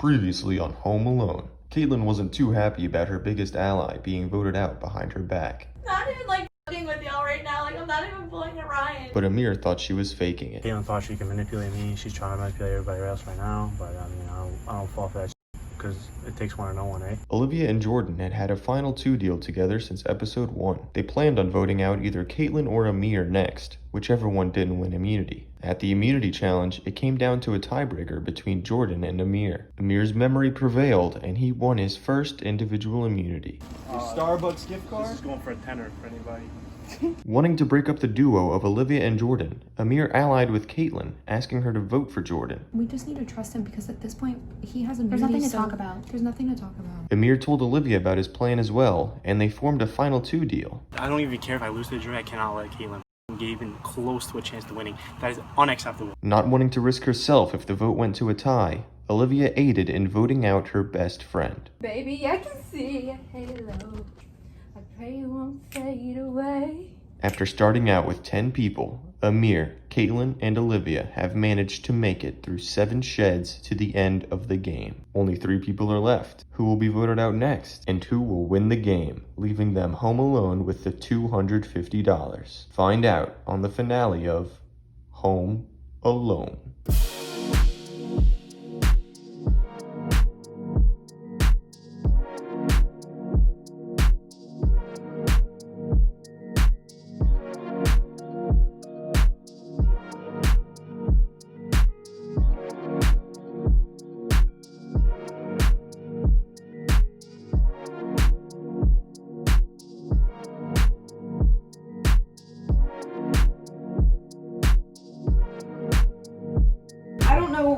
Previously on Home Alone, Caitlin wasn't too happy about her biggest ally being voted out behind her back. Not even like f***ing with y'all right now, like I'm not even pulling a Ryan. But Emir thought she was faking it. Caitlin thought she could manipulate me. She's trying to manipulate everybody else right now, but I mean, I don't fall for that because it takes one to know one, eh? Olivia and Jordan had had a final 2 deal together since episode 1. They planned on voting out either Caitlin or Emir next, whichever one didn't win immunity. At the immunity challenge, it came down to a tiebreaker between Jordan and Emir. Emir's memory prevailed, and he won his first individual immunity. Starbucks gift card? This is going for a tenner for anybody. Wanting to break up the duo of Olivia and Jordan, Emir allied with Caitlin, asking her to vote for Jordan. We just need to trust him because at this point, he has immunity. There's nothing to talk about. There's nothing to talk about. Emir told Olivia about his plan as well, and they formed a final 2 deal. I don't even care if I lose to the jury. I cannot let Caitlin get even close to a chance to winning. That is unacceptable. Not wanting to risk herself if the vote went to a tie, Olivia aided in voting out her best friend. Baby, I can see a halo. I pray you won't fade away. After starting out with 10 people, Emir, Caitlin, and Olivia have managed to make it through 7 sheds to the end of the game. Only 3 people are left. Who will be voted out next? And who will win the game, leaving them home alone with the $250? Find out on the finale of Home Alone.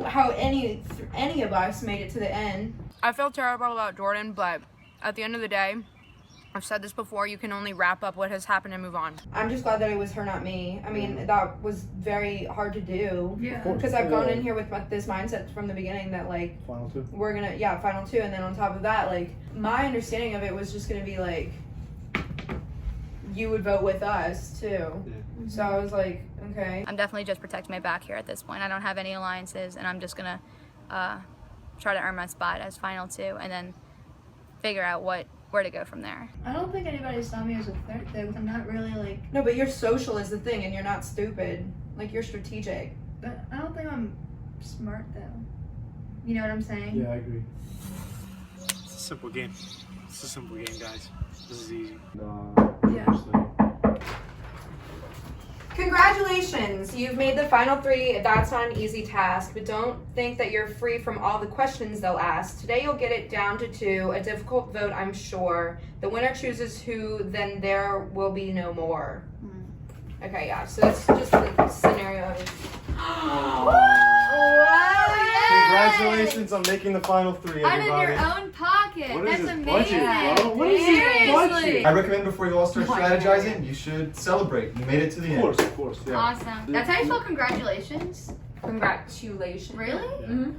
How any of us made it to the end. I feel terrible about Jordan, but at the end of the day, I've said this before, you can only wrap up what has happened and move on. I'm just glad that it was her, not me. I mean, that was very hard to do. Yeah. Because I've gone in here with this mindset from the beginning that like Final 2. we're gonna final 2, and then on top of that, like my understanding of it was just gonna be like you would vote with us too. Yeah. So I was like, okay. I'm definitely just protecting my back here at this point. I don't have any alliances, and I'm just gonna try to earn my spot as final 2, and then figure out where to go from there. I don't think anybody saw me as a threat though, because I'm not really like. No, but you're social is the thing, and you're not stupid. Like you're strategic. But I don't think I'm smart though. You know what I'm saying? Yeah, I agree. It's a simple game. It's a simple game, guys. This is easy. Yeah. Congratulations! You've made the final 3. That's not an easy task, but don't think that you're free from all the questions they'll ask. Today you'll get it down to 2. A difficult vote, I'm sure. The winner chooses who, then there will be no more. Okay, yeah, so that's just the scenario. Congratulations on making the final 3, Out everybody. of your own pocket. What is That's this amazing. budget, bro? What is this budget? Seriously. I recommend before you all start strategizing, you should celebrate. You made it to the end. Of course, yeah. Awesome. That's how you spell congratulations? Congratulations. Really? Mm-hmm.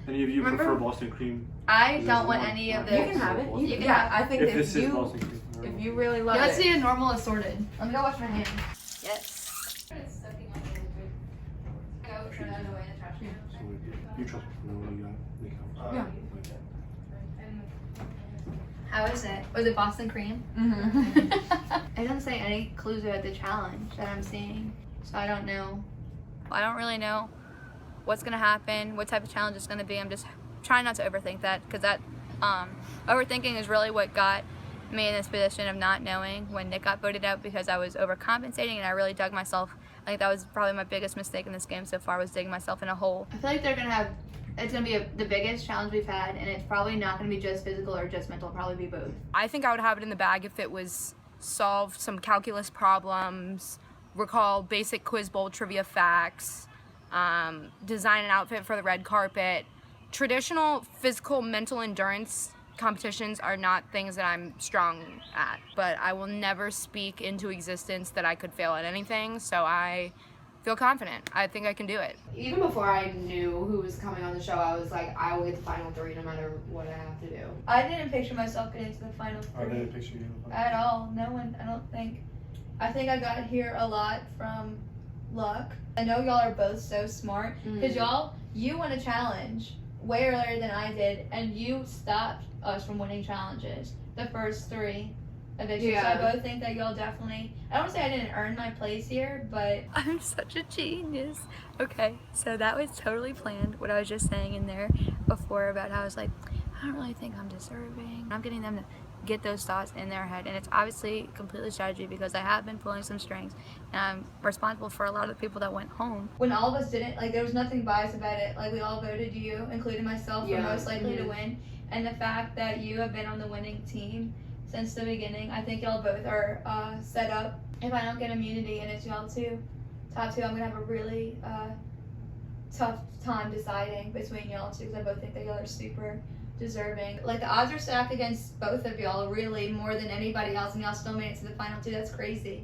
Any of you Remember? prefer Boston cream? I don't want any of You this. can have it. You can Yeah, have I think If that this is Boston cream. if you really love Let's it. see a normal assorted. Let me go wash my hands. Yes. You trust me when you got Yeah. How is it? Was it Boston cream? Mm-hmm. It doesn't say any clues about the challenge that I'm seeing, so I don't know. I don't really know what's gonna happen, what type of challenge it's gonna be. I'm just trying not to overthink that, because that overthinking is really what got me in this position of not knowing when Nick got voted out, because I was overcompensating and I really dug myself. I think that was probably my biggest mistake in this game so far, was digging myself in a hole. I feel like it's gonna be the biggest challenge we've had, and it's probably not gonna be just physical or just mental. It'll probably be both. I think I would have it in the bag if it was solve some calculus recall basic quiz bowl trivia facts, design an outfit for the red carpet. Traditional physical mental endurance competitions are not things that I'm strong at, but I will never speak into existence that I could fail at anything, so I feel confident. I think I can do it. Even before I knew who was coming on the show, I was like, I will get the final 3 no matter what I have to do. I didn't picture myself getting to the final 3 I didn't picture you. at all. No one, I don't think. I think I got here a lot from luck. I know y'all are both so smart because you won a challenge way earlier than I did, and you stopped us from winning challenges. The first 3 evictions. Yeah. So I both think that y'all definitely. I don't wanna say I didn't earn my place here, but I'm such a genius. Okay, so that was totally planned. What I was just saying in there before about how I was like, I don't really think I'm deserving. I'm getting them to get those thoughts in their head, and it's obviously completely strategy because I have been pulling some strings, and I'm responsible for a lot of the people that went home. when all of us didn't, like, there was nothing biased about it. Like, we all voted you, including myself, Yeah. for most likely to win. And the fact that you have been on the winning team since the beginning, I think y'all both are set up. If I don't get immunity and it's y'all two, top 2, I'm gonna have a really tough time deciding between y'all two because I both think that y'all are super deserving. Like, the odds are stacked against both of y'all, really, more than anybody else, and y'all still made it to the final 2. That's crazy.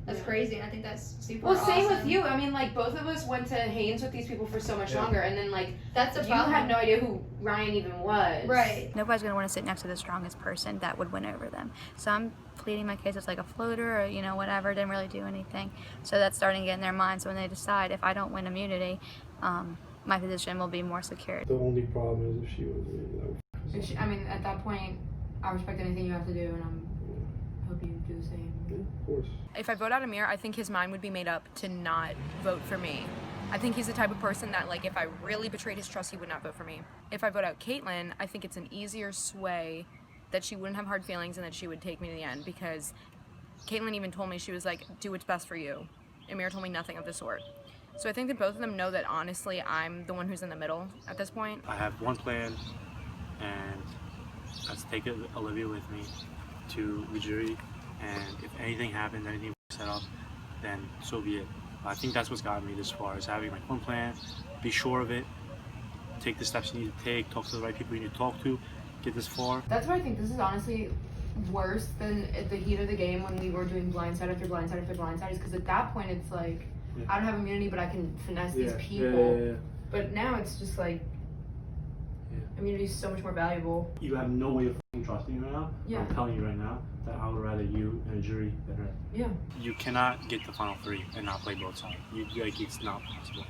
That's crazy, and I think that's super Well, awesome. same with you. I mean, like, both of us went to Haynes with these people for so much longer, and then, like, That's a you problem. had no idea who Ryan even was. Right. Nobody's gonna want to sit next to the strongest person that would win over them. So I'm pleading my case as like a floater or, you know, whatever, didn't really do anything. So that's starting to get in their minds. So when they decide if I don't win immunity, my position will be more secure. The only problem is if she was, And I mean, at that point, I respect anything you have to do, and I hope you do the same. of course. If I vote out Emir, I think his mind would be made up to not vote for me. I think he's the type of person that, like, if I really betrayed his trust, he would not vote for me. If I vote out Caitlin, I think it's an easier sway that she wouldn't have hard feelings and that she would take me to the end, because Caitlin even told me, she was like, do what's best for you. Emir told me nothing of the sort. So I think that both of them know that, honestly, I'm the one who's in the middle at this point. I have one plan, and that's take Olivia with me to the jury, and if anything happens, anything set up, then so be it. I think that's what's gotten me this far, is having like one plan, be sure of it, take the steps you need to take, talk to the right people you need to talk to, get this far. That's why I think this is honestly worse than at the heat of the game when we were doing blindside after blindside after blindside, is because at that point it's like, I don't have immunity, but I can finesse these people. But now it's just like, immunity is so much more valuable. You have no way of trusting right now. Yeah. I'm telling you right now that I would rather you in a jury than her. Yeah. You cannot get the final 3 and not play both sides. Like, it's not possible.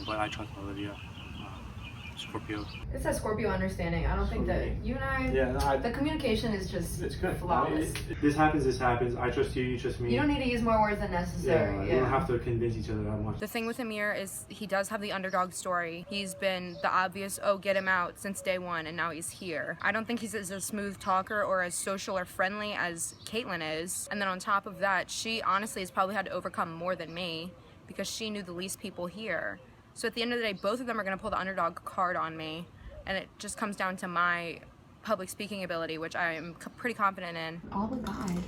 But I trust Olivia. Scorpio. It's that Scorpio understanding. I don't think that you and I, the communication is just it's good. flawless. This happens. I trust you, you trust me. You don't need to use more words than necessary. We don't have to convince each other that much. The thing with Emir is he does have the underdog story. He's been the obvious, oh, get him out since day one, and now he's here. I don't think he's as a smooth talker or as social or friendly as Caitlin is. And then on top of that, she honestly has probably had to overcome more than me because she knew the least people here. So at the end of the day, both of them are going to pull the underdog card on me, and it just comes down to my public speaking ability, which I am pretty confident in. All the guys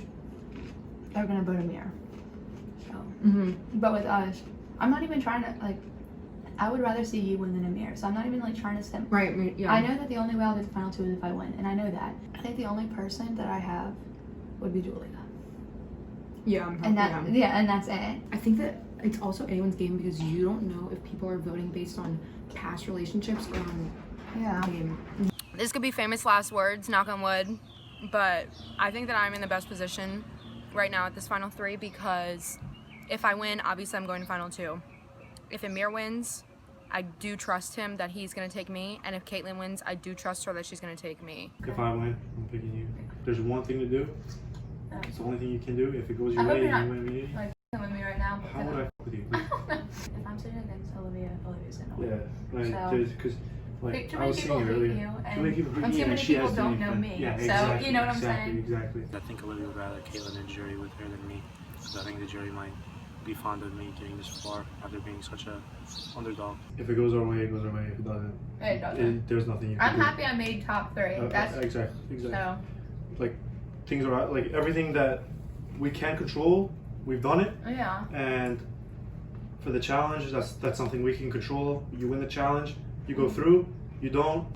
are gonna vote Emir. So, but with us, I'm not even trying to, like, I would rather see you win than Emir. So I'm not even like trying to stem. Right. Yeah. I know that the only way I'll get the final 2 is if I win, and I know that. I think the only person that I have would be Julia. Yeah. And that, and that's it. I think that it's also anyone's game because you don't know if people are voting based on past relationships or on game. This could be famous last words, knock on wood, but I think that I'm in the best position right now at this final 3 because if I win, obviously I'm going to final 2. If Emir wins, I do trust him that he's going to take me, and if Caitlin wins, I do trust her that she's going to take me. If I win, I'm picking you. There's one thing to do. It's the only thing you can do. If it goes your I hope way you're and not, you win me, like, with me right now. how would I fuck with you? If I'm sitting against Olivia, Olivia's gonna win. Yeah, like, So- because like Too I many was people saying hate earlier, you, too many people hate and me, too and many she people has don't to know me. Yeah, So, exactly, you know what I'm saying? Exactly. I think Olivia would rather Caitlin in jury with her than me, because I think the jury might be fond of me getting this far after being such a underdog. If it goes our way, it goes our way. If it doesn't, It doesn't. there's nothing you can I'm do. happy I made top 3. That's exactly. so. Like, things are like everything that we can control, we've done it. Yeah. And for the challenge, that's something we can control. You win the challenge, you go through. You don't,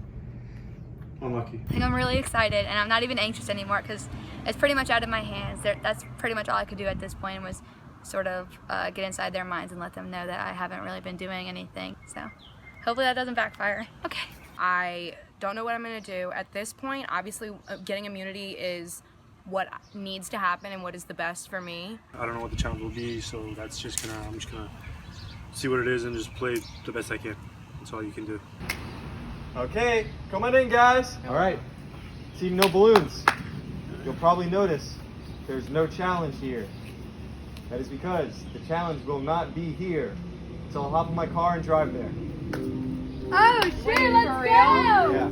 unlucky. I think I'm really excited, and I'm not even anxious anymore because it's pretty much out of my hands. That's pretty much all I could do at this point was sort of get inside their minds and let them know that I haven't really been doing anything. So hopefully that doesn't backfire. Okay. I don't know what I'm going to do. At this point, obviously, getting immunity is what needs to happen and what is the best for me. I don't know what the challenge will be, so I'm just gonna see what it is and just play the best I can. That's all you can do. Okay, come on in, guys. All right, team no balloons. You'll probably notice there's no challenge here. That is because the challenge will not be here. So I'll hop in my car and drive there. Oh, sure, let's go! Yeah.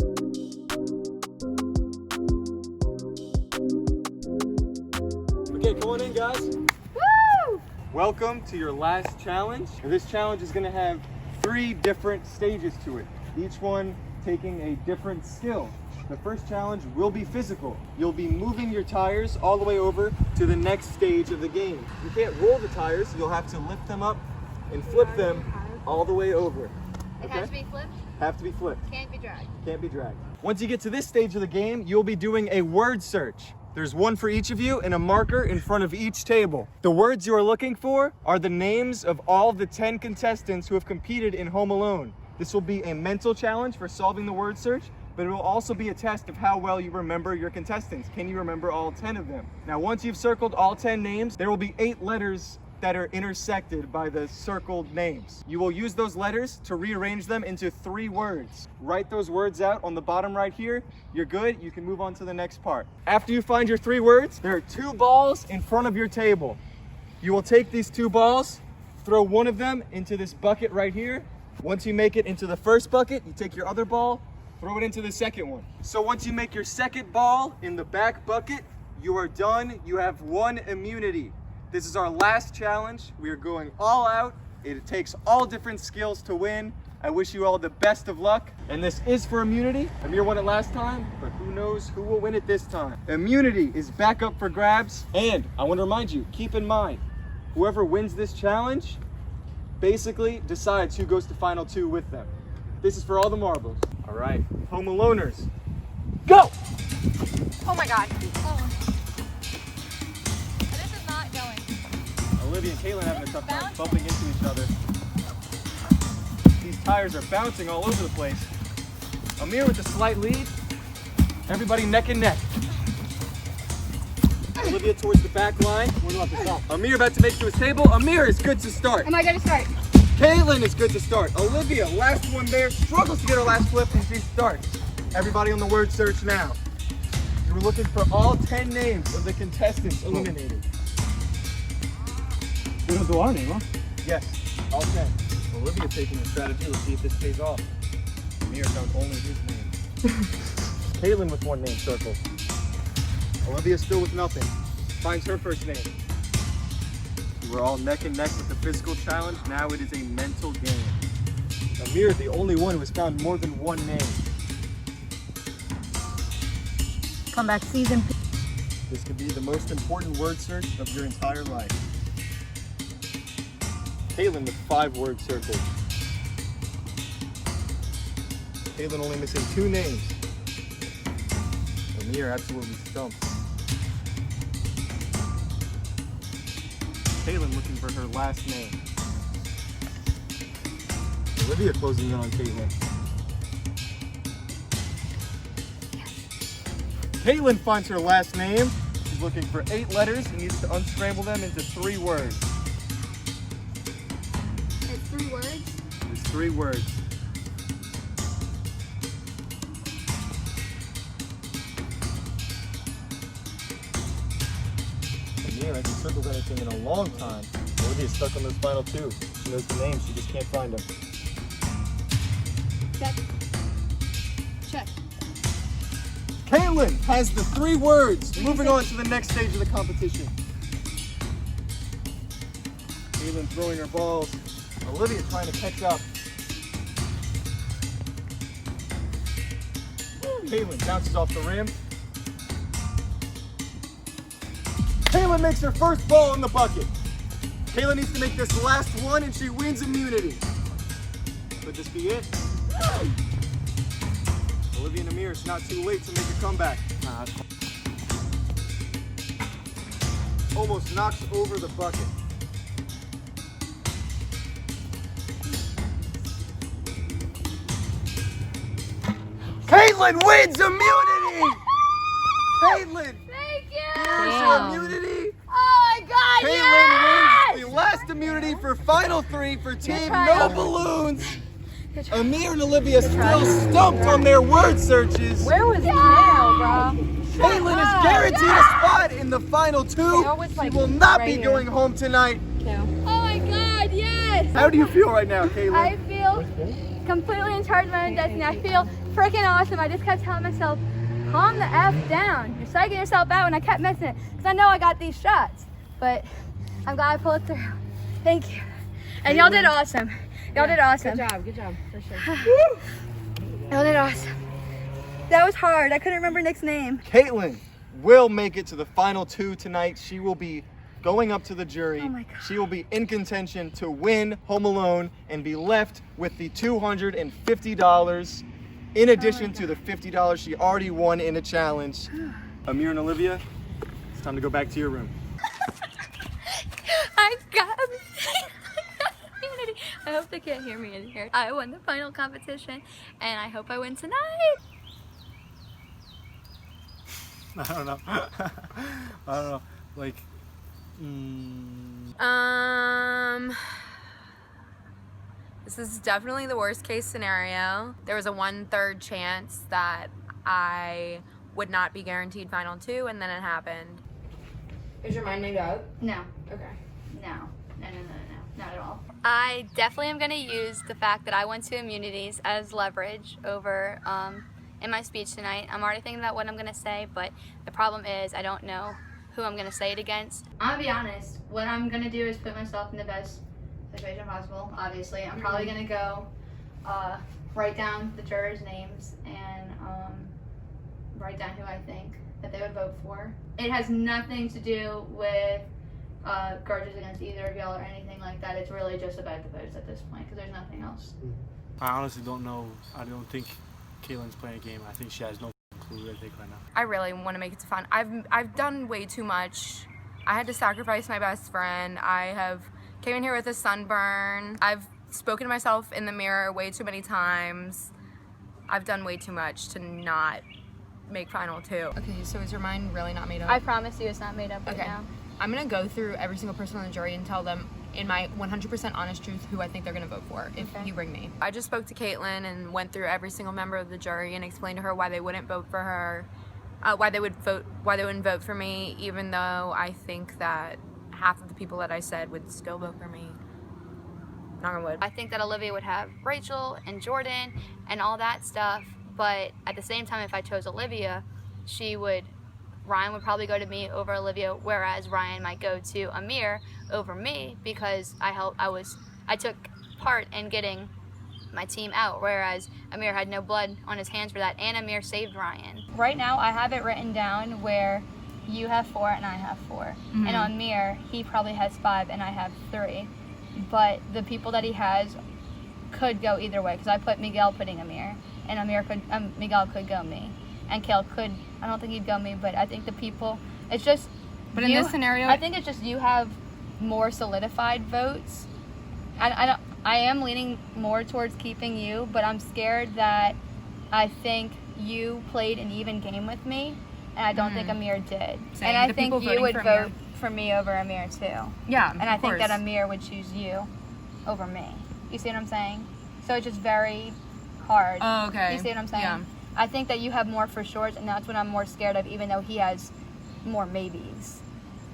Okay, come on in, guys. Woo! Welcome to your last challenge. And this challenge is gonna have 3 different stages to it, each one taking a different skill. The first challenge will be physical. You'll be moving your tires all the way over to the next stage of the game. You can't roll the tires, you'll have to lift them up and flip them all the way over. It has to be flipped? Have to be flipped. Can't be dragged. Can't be dragged. Once you get to this stage of the game, you'll be doing a word search. There's one for each of you and a marker in front of each table. The words you are looking for are the names of all the 10 contestants who have competed in Home Alone. This will be a mental challenge for solving the word search, but it will also be a test of how well you remember your contestants. Can you remember all 10 of them? Now, once you've circled all 10 names, there will be 8 letters that are intersected by the circled names. You will use those letters to rearrange them into 3 words. Write those words out on the bottom right here. You're good, you can move on to the next part. After you find your 3 words, there are 2 balls in front of your table. You will take these 2 balls, throw one of them into this bucket right here. Once you make it into the first bucket, you take your other ball, throw it into the second one. So once you make your second ball in the back bucket, you are done. You have 1 immunity. This is our last challenge. We are going all out. It takes all different skills to win. I wish you all the best of luck. And this is for immunity. Emir won it last time, but who knows who will win it this time. Immunity is back up for grabs. And I want to remind you, keep in mind, whoever wins this challenge basically decides who goes to final 2 with them. This is for all the marbles. All right, Home Aloners, go! Oh my God. Oh. This is not going. Olivia and Caitlin having a tough time bumping into each other. These tires are bouncing all over the place. Emir with a slight lead. Everybody neck and neck. Olivia towards the back line. Emir about to make it to his table. Emir is good to start. Am I going to start? Caitlin is good to start. Olivia, last one there, struggles to get her last flip and she starts. Everybody on the word search now. We're looking for all 10 names of the contestants eliminated. We don't do our name, huh? Yes, all 10. Olivia taking the strategy. Let's see if this pays off. Emir found only his name. Caitlin with 1 name circled. Olivia still with nothing. Finds her first name. We're all neck and neck with the physical challenge. Now it is a mental game. Emir, the only one who has found more than 1 name. Comeback season. This could be the most important word search of your entire life. Caitlin with 5 words circled. Caitlin only missing 2 names. Emir absolutely stumped. Caitlin looking for her last name. Olivia closing in on Caitlin. Caitlin finds her last name. She's looking for 8 letters and needs to unscramble them into 3 words. It's 3 words? It's 3 words. Emir hasn't circled anything in a long time. Olivia's stuck on those final 2. She knows the names, she just can't find them. Check. Check. Caitlin has the 3 words. Moving on to the next stage of the competition. Caitlin throwing her balls. Olivia trying to catch up. Caitlin bounces off the rim. Caitlin makes her first ball in the bucket. Caitlin needs to make this last one and she wins immunity. Could this be it? Olivia and Emir, it's not too late to make a comeback. Almost knocks over the bucket. Caitlin wins immunity! Caitlin! Thank you! Here's your immunity! Oh my God, Caitlin yes! wins the last immunity for final 3 for Team No Balloons! Emir and Olivia still stumped on their word searches. Where was Kale, bro? Caitlin is guaranteed a spot in the final two. She will not be going home tonight. Oh my god, yes! How do you feel right now, Caitlin? I feel completely in charge of my own destiny. I feel freaking awesome. I just kept telling myself, calm the F down. You're psyching yourself out, and I kept missing it because I know I got these shots. But I'm glad I pulled it through. Thank you. And y'all did awesome. Y'all did awesome. Good job, for sure. Y'all did awesome. That was hard. I couldn't remember Nick's name. Caitlin will make it to the final two tonight. She will be going up to the jury. Oh my God. She will be in contention to win Home Alone and be left with the $250 in addition to the $50 she already won in a challenge. Emir and Olivia, it's time to go back to your room. I got immunity. I hope they can't hear me in here. I won the final competition, and I hope I win tonight. I don't know. I don't know. Like, This is definitely the worst case scenario. There was a 1/3 chance that I would not be guaranteed final two, and then it happened. Is your mind made up? No. Okay. No, not at all. I definitely am going to use the fact that I went to immunities as leverage over in my speech tonight. I'm already thinking about what I'm going to say, but the problem is I don't know who I'm going to say it against. I'm going to be honest. What I'm going to do is put myself in the best situation possible, obviously. I'm probably going to go write down the jurors' names and write down who I think that they would vote for. It has nothing to do with grudges against either of y'all or anything like that. It's really just about the votes at this point because there's nothing else. I honestly don't know. I don't think Caitlin's playing a game. I think she has no clue, I think, right now. I really want to make it to fun. I've done way too much. I had to sacrifice my best friend. I have came in here with a sunburn. I've spoken to myself in the mirror way too many times. I've done way too much to not make final two. Okay, so is your mind really not made up? I promise you it's not made up right Okay. now. I'm gonna go through every single person on the jury and tell them in my 100% honest truth who I think they're gonna vote for if you bring me. I just spoke to Caitlin and went through every single member of the jury and explained to her why they wouldn't vote for her, why they wouldn't vote for me, even though I think that half of the people that I said would still vote for me. Knock on wood. I think that Olivia would have Rachel and Jordan and all that stuff, but at the same time, if I chose Olivia, Ryan would probably go to me over Olivia, whereas Ryan might go to Emir over me because I took part in getting my team out, whereas Emir had no blood on his hands for that, and Emir saved Ryan. Right now, I have it written down where you have 4 and I have 4. And on Emir, he probably has 5 and I have 3. But the people that he has could go either way because I put Miguel putting Emir, and Miguel could go me. And Kale could, I don't think he'd go me, but I think the people, it's just. But in this scenario, I think it's just you have more solidified votes. I am leaning more towards keeping you, but I'm scared that I think you played an even game with me, and I don't think Emir did. Same. And I The think people you voting would for vote Emir. for me over Emir too. Yeah, And I think that Emir would choose you over me. You see what I'm saying? So it's just very hard. Oh, okay. You see what I'm saying? Yeah. I think that you have more for shorts, and that's what I'm more scared of, even though he has more maybes.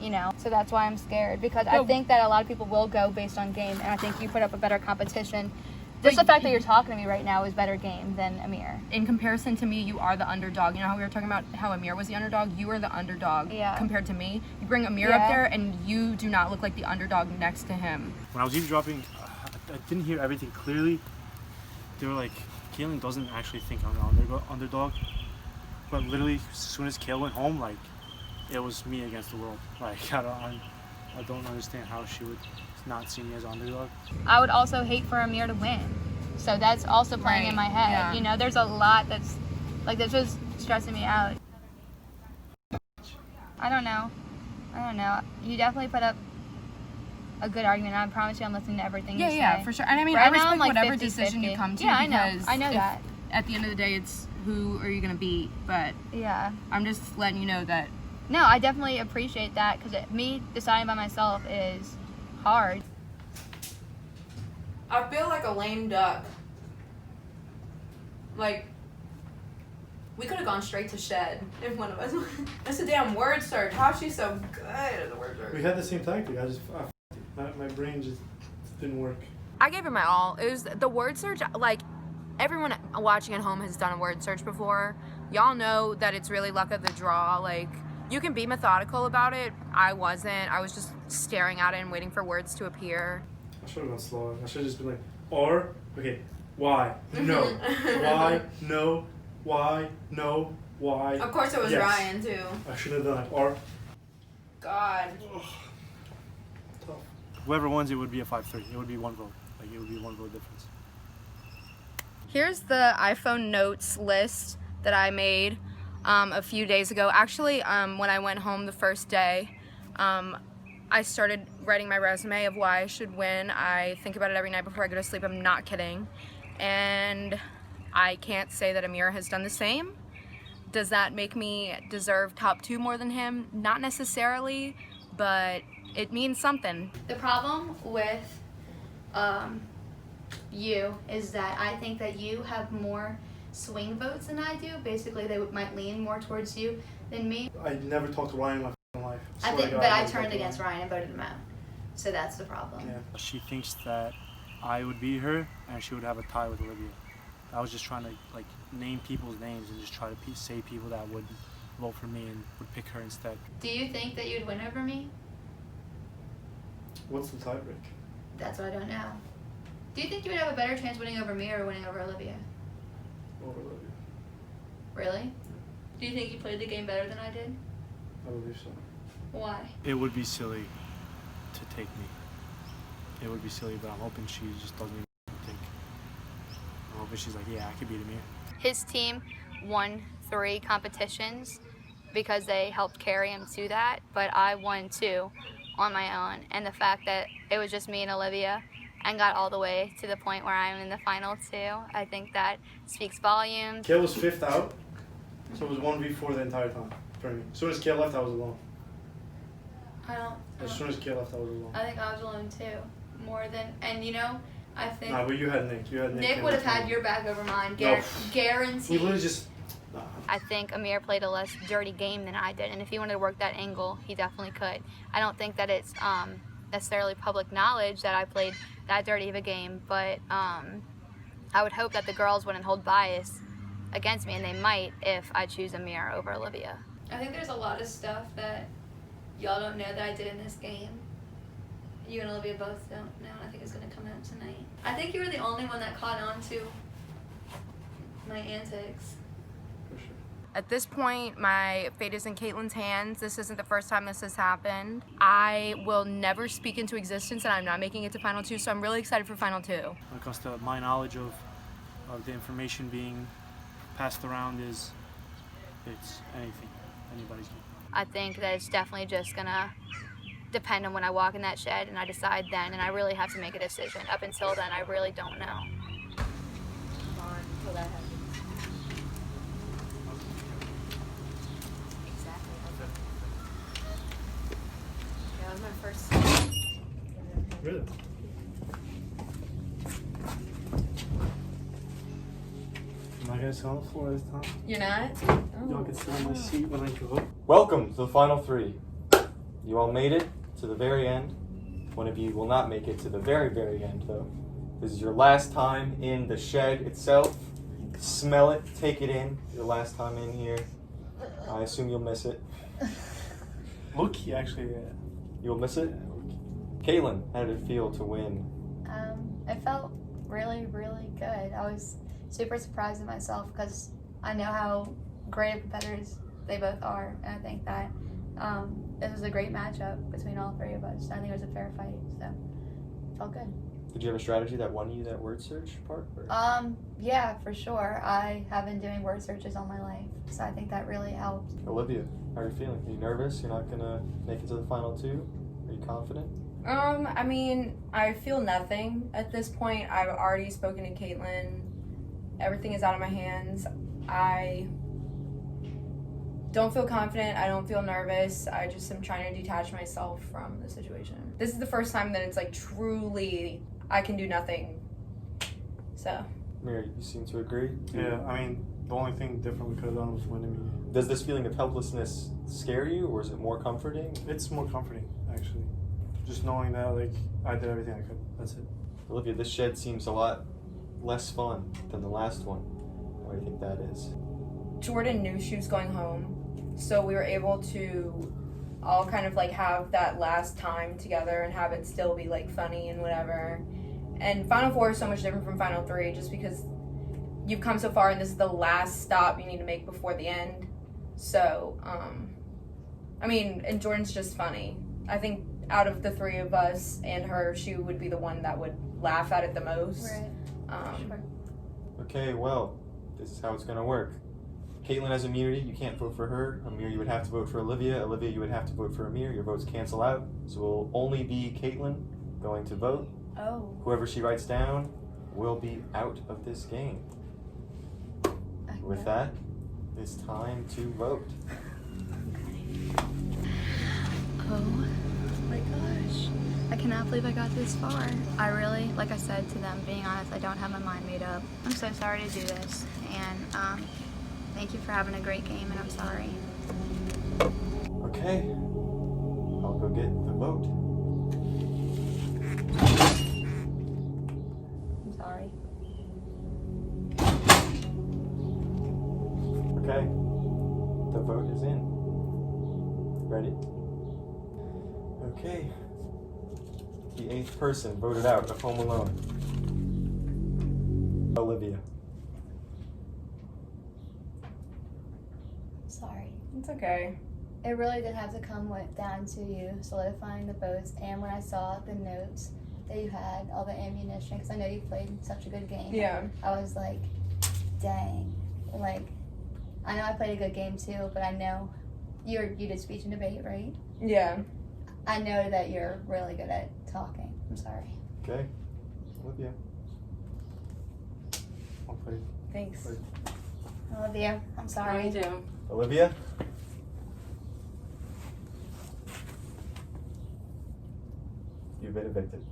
You know? So that's why I'm scared, because I think that a lot of people will go based on game, and I think you put up a better competition. Just the fact that you're talking to me right now is better game than Emir. In comparison to me, you are the underdog. You know how we were talking about how Emir was the underdog? You are the underdog compared to me. You bring Emir up there, and you do not look like the underdog next to him. When I was eavesdropping, I didn't hear everything clearly. They were like, Caitlin doesn't actually think I'm the underdog. But literally, as soon as Kale went home, like, it was me against the world. Like, I don't understand how she would not see me as underdog. I would also hate for Emir to win. So that's also playing in my head. Yeah. You know, there's a lot that's just stressing me out. I don't know. You definitely put up a good argument. I promise you I'm listening to everything you say. Yeah, for sure. And I mean, Right I now, respect I'm like whatever 50-50. decision you come to. Yeah, because I know if that. At the end of the day, it's who are you going to beat. But Yeah. I'm just letting you know that. No, I definitely appreciate that, because me deciding by myself is hard. I feel like a lame duck. Like, we could have gone straight to shed if one of us. That's a damn word search. How's she so good at the word search? We had the same tactic. My brain just didn't work. I gave it my all. It was the word search, like, everyone watching at home has done a word search before. Y'all know that it's really luck of the draw. Like, you can be methodical about it. I wasn't. I was just staring at it and waiting for words to appear. I should have gone slower. I should have just been like, or, okay, why? No. Why? No. Why? No. Why? Of course it was yes. Ryan, too. I should have done like, or. God. Tough. Whoever wins, it would be a 5-3. It would be one vote. Like, it would be one vote difference. Here's the iPhone notes list that I made a few days ago. Actually, when I went home the first day, I started writing my resume of why I should win. I think about it every night before I go to sleep. I'm not kidding. And I can't say that Emir has done the same. Does that make me deserve top 2 more than him? Not necessarily, but it means something. The problem with you is that I think that you have more swing votes than I do. Basically, they might lean more towards you than me. I never talked to Ryan in my life. But I turned against Ryan and voted him out. So that's the problem. Yeah. She thinks that I would beat her and she would have a tie with Olivia. I was just trying to like name people's names and just try to say people that would vote for me and would pick her instead. Do you think that you'd win over me? What's the tiebreak? That's what I don't know. Do you think you would have a better chance winning over me or winning over Olivia? Over Olivia. Really? Do you think you played the game better than I did? I believe so. Why? It would be silly to take me. It would be silly, but I'm hoping she just doesn't even think. I'm hoping she's like, yeah, I could beat Emir. His team won 3 competitions because they helped carry him to that, but I won 2 on my own. And the fact that it was just me and Olivia and got all the way to the point where I'm in the final 2, I think that speaks volumes. Kale was 5th out, so it was 1v4 the entire time for me. As soon as Kale left, I was alone. As soon as Kale left, I was alone. I think I was alone too. More than, and you know, I think Nah, but you had Nick. Nick would have had your back over mine. No. Guaranteed. We literally just. Nah. I think Emir played a less dirty game than I did, and if he wanted to work that angle, he definitely could. I don't think that it's necessarily public knowledge that I played that dirty of a game, but I would hope that the girls wouldn't hold bias against me, and they might if I choose Emir over Olivia. I think there's a lot of stuff that y'all don't know that I did in this game. You and Olivia both don't know, and I think it's going to come out tonight. I think you were the only one that caught on to my antics. For sure. At this point, my fate is in Caitlin's hands. This isn't the first time this has happened. I will never speak into existence, and I'm not making it to Final 2, so I'm really excited for Final 2. When it comes to my knowledge of the information being passed around, it's anything, anybody's game. I think that it's definitely just gonna depend on when I walk in that shed and I decide then, and I really have to make a decision. Up until then, I really don't know. Until that happens. Exactly. Yeah, that was my first. Really? Am I gonna sit on the floor this time? You're not? Y'all can sit on my seat when I go. Welcome to the final 3. You all made it to the very end. One of you will not make it to the very, very end, though. This is your last time in the shed itself. Smell it, take it in. Your last time in here. I assume you'll miss it. Look-key, actually, yeah. You'll miss it? Caitlin, how did it feel to win? It felt really, really good. I was super surprised in myself because I know how great of competitors they both are, and I think that this was a great matchup between all 3 of us. I think it was a fair fight, so it felt good. Did you have a strategy that won you that word search part? Or? Yeah, for sure. I have been doing word searches all my life, so I think that really helped. Olivia, how are you feeling? Are you nervous? You're not gonna make it to the final 2? Are you confident? I mean, I feel nothing at this point. I've already spoken to Caitlin. Everything is out of my hands. I don't feel confident. I don't feel nervous. I just am trying to detach myself from the situation. This is the first time that it's like truly I can do nothing. So Amir, you seem to agree. Yeah, I mean, the only thing different we could have done was winning me. Does this feeling of helplessness scare you, or is it more comforting? It's more comforting, actually. Just knowing that, like, I did everything I could. That's it. Olivia, this shed seems a lot less fun than the last one. Why do you think that is? Jordan knew she was going home, so we were able to all kind of like have that last time together and have it still be like funny and whatever. And Final Four is so much different from Final Three just because you've come so far and this is the last stop you need to make before the end. So, I mean, and Jordan's just funny. I think out of the three of us and her, she would be the one that would laugh at it the most. Right. Sure. Okay, well, this is how it's gonna work. Caitlin has immunity, you can't vote for her. Amir, you would have to vote for Olivia. Olivia, you would have to vote for Amir. Your votes cancel out. So it will only be Caitlin going to vote. Oh. Whoever she writes down will be out of this game. With that, it's time to vote. Oh my gosh. I cannot believe I got this far. I really, like I said to them, being honest, I don't have my mind made up. I'm so sorry to do this. And thank you for having a great game, and I'm sorry. Okay, I'll go get the vote. I'm sorry. Okay, the vote is in. Ready? Okay. The 8th person voted out of Home Alone. Olivia. Sorry. It's okay. It really did have to come down to you solidifying the votes, and when I saw the notes that you had, all the ammunition, because I know you played such a good game. Yeah. I was like, dang. Like, I know I played a good game too, but I know you did speech and debate, right? Yeah. I know that you're really good at talking. I'm sorry. Okay, Olivia. I'll play. Thanks. Olivia, I'm sorry. Me too. Olivia? You've been evicted.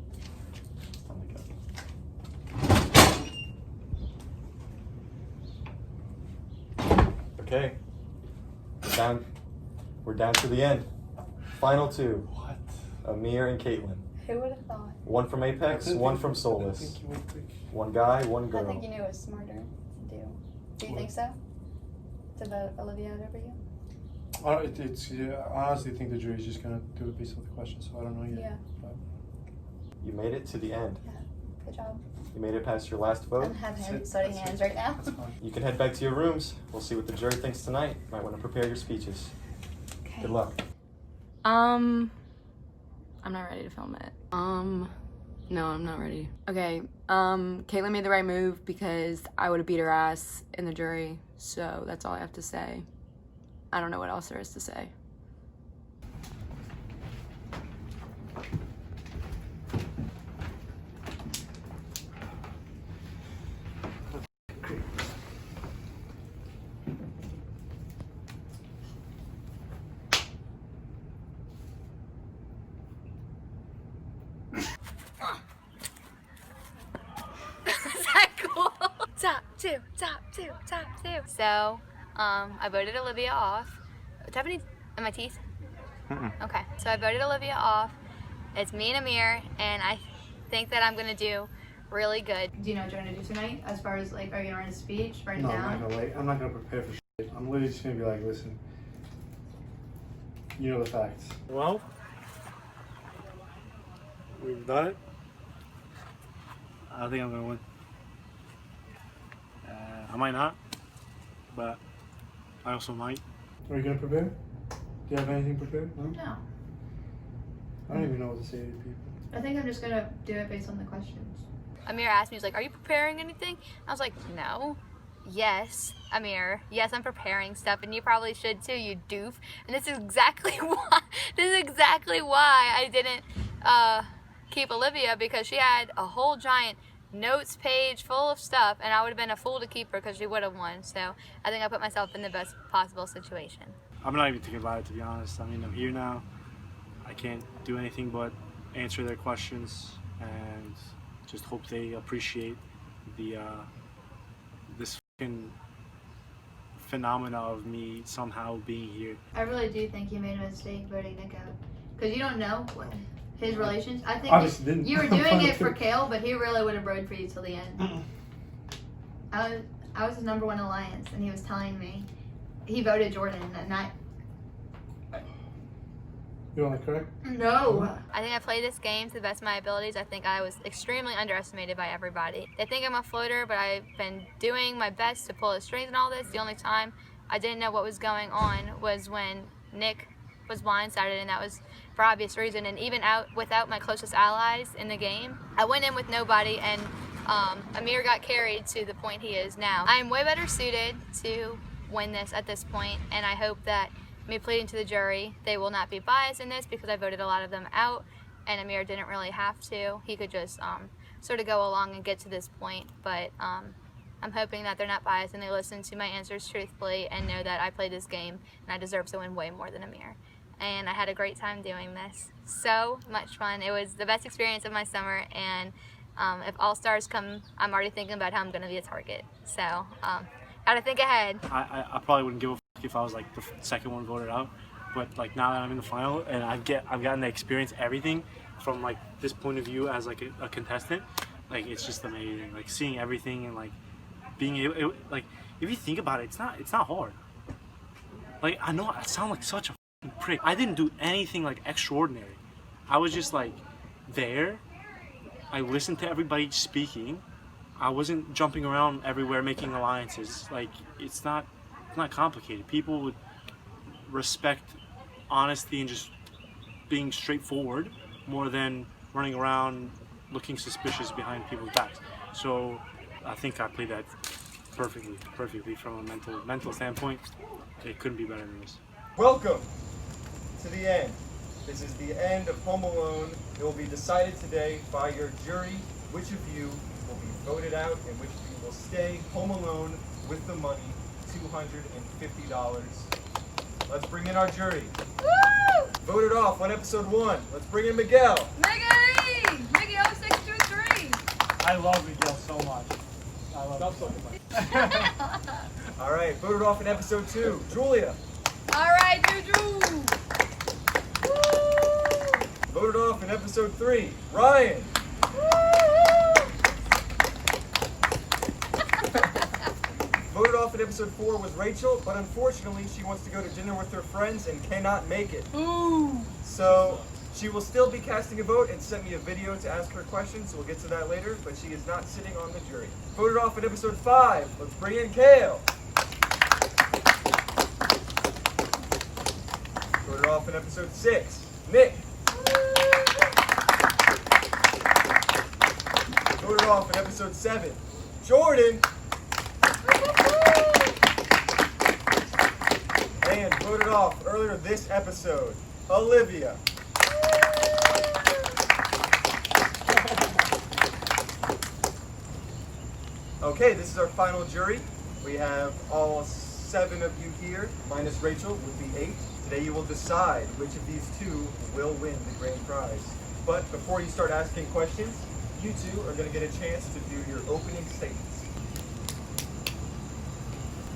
Time to go. Okay. We're down to the end. Final two. What? Amir and Caitlin. Who would have thought? One from Apex, one from Solus. One guy, one I girl. think you knew it was smarter to do. Do you think so? To vote Olivia out over you? I honestly think the jury's just gonna do it based on the questions, so I don't know yet. Yeah. But You made it to the end. Good job. You made it past your last vote. I'm having That's it. starting That's hands it. right now. That's fine. You can head back to your rooms. We'll see what the jury thinks tonight. Might want to prepare your speeches. Okay. Good luck. I'm not ready to film it. No, I'm not ready. Okay, Caitlin made the right move because I would have beat her ass in the jury, so that's all I have to say. I don't know what else there is to say. Is that cool? Top two. So, I voted Olivia off. Do I have any in my teeth? Okay, so I voted Olivia off. It's me and Amir, and I think that I'm gonna do really good. Do you know what you're gonna do tonight? As far as like, are you gonna write a speech, write it No, down? I'm not gonna prepare for shit. I'm literally just gonna be like, listen, you know the facts. Well, we've done it. I think I'm gonna win. I might not, but I also might. Are you gonna prepare? Do you have anything prepared? No. I don't even know what to say to people. I think I'm just gonna do it based on the questions. Amir asked me, he's like, are you preparing anything? I was like, no. Yes, Amir. Yes, I'm preparing stuff, and you probably should too, you doof. And this is exactly why. I didn't keep Olivia, because she had a whole giant notes page full of stuff, and I would have been a fool to keep her because she would have won. So I think I put myself in the best possible situation. I'm not even thinking about it, to be honest. I mean, I'm here now. I can't do anything but answer their questions and just hope they appreciate the phenomena of me somehow being here. I really do think you made a mistake voting Nick out. Because you don't know what his relations. I think Obviously didn't. you were doing it for Kale, but he really would have rode for you till the end. I was his #1 alliance, and he was telling me he voted Jordan, and You want to correct? no. I think I played this game to the best of my abilities. I think I was extremely underestimated by everybody. They think I'm a floater, but I've been doing my best to pull the strings and all this. The only time I didn't know what was going on was when Nick was blindsided, and that was for obvious reason. And even without my closest allies in the game, I went in with nobody, and Emir got carried to the point he is now. I'm way better suited to win this at this point, and I hope that me pleading to the jury, they will not be biased in this because I voted a lot of them out, and Emir didn't really have to. He could just sort of go along and get to this point, but I'm hoping that they're not biased and they listen to my answers truthfully and know that I played this game and I deserve to win way more than Emir. And I had a great time doing this. So much fun. It was the best experience of my summer, and if All-Stars come, I'm already thinking about how I'm going to be a target. So, gotta think ahead. I probably wouldn't give a fuck if I was like the second one voted out, but like now that I'm in the final and I've gotten to experience everything from like this point of view as like a contestant, like it's just amazing. Like seeing everything and like being able, like if you think about it, it's not hard. Like I know I sound like such a fucking prick. I didn't do anything like extraordinary. I was just like there. I listened to everybody speaking. I wasn't jumping around everywhere making alliances. Like it's not complicated. People would respect honesty and just being straightforward more than running around looking suspicious behind people's backs. So I think I played that perfectly from a mental standpoint. It couldn't be better than this. Welcome to the end. This is the end of Home Alone. It will be decided today by your jury which of you will be voted out and which of you will stay home alone with the money, $250. Let's bring in our jury. Woo! Voted off on episode 1. Let's bring in Miguel. Mickey 0623. I love Miguel so much. I love him so much. All right, voted off in episode 2, Julia. All right, Juju. Voted off in episode 3, Ryan. Voted off in episode 4 was Rachel, but unfortunately she wants to go to dinner with her friends and cannot make it. Ooh. So she will still be casting a vote and sent me a video to ask her questions, so we'll get to that later, but she is not sitting on the jury. Voted off in episode 5, let's bring in Kale. Voted off in episode 6, Nick. Voted off in episode 7, Jordan. And voted off earlier this episode, Olivia. Okay, this is our final jury. We have all 7 of you here, minus Rachel, would be 8. Today you will decide which of these 2 will win the grand prize. But before you start asking questions, you 2 are going to get a chance to do your opening statements.